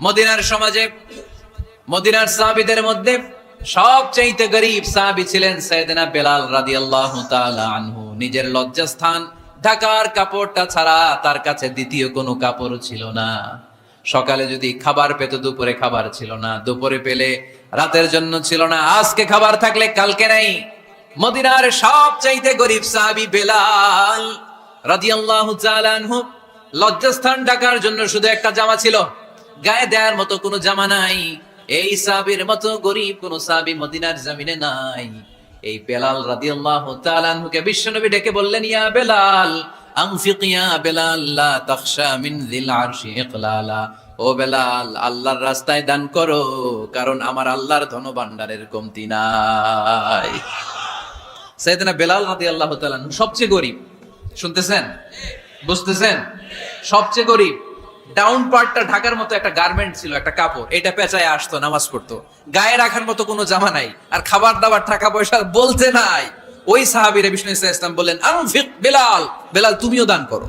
মদিনার সমাজে, মদিনার সাহাবীদের মধ্যে সবচাইতে গরীব সাহাবী ছিলেন সাইয়েদনা বেলাল রাদিয়াল্লাহু তাআলা আনহু। নিজের লজ্জাস্থান ঢাকার কাপড়টা ছাড়া তার কাছে দ্বিতীয় কোনো কাপড় ছিল না। সকালে যদি খাবার পেত, দুপুরে খাবার ছিল না, দুপুরে পেলে রাতের জন্য ছিল না, আজকে খাবার থাকলে কালকে নাই। মদিনার সবচাইতে গরীব সাহাবী বেলাল রাদিয়াল্লাহু তাআলা আনহু, লজ্জাস্থান ঢাকার জন্য শুধু একটা জামা ছিল, গায়ে দেওয়ার মতো কোনো জামা নাই। এই সাহাবীর মতো গরীব কোন সাহাবী মদিনার জমিনে নাই। এই বেলাল রাদিয়াল্লাহু তাআলা আনহুকে বিশ্বনবী ডেকে বললেন, ইয়া বেলাল আনফিক ইয়া বেলাল লা তাখশা মিন যিল আরশি ইকলালা। ও বেলাল, আল্লাহর রাস্তায় দান করো, কারণ আমার আল্লাহর ধনভাণ্ডারের কমতি নাই। সাইয়েদনা বেলাল রাদিয়াল্লাহু তাআলা আনহু সবচেয়ে গরীব। শুনতেছেন? বুঝতেছেন? সবচেয়ে গরীব। ডাউন পার্টটা ঢাকার মতো একটা গার্মেন্ট ছিল, একটা কাপড়, এটা পেঁচায় আসতো, নামাজ পড়তো, গায়ে রাখার মতো কোনো জামা নাই, আর খাবার দাবার টাকা পয়সা বলতে নাই। ওই সাহাবীরা বিষ্ণু ইসলাম বললেন, আনফিক বেলাল, বেলাল তুমিও দান করো।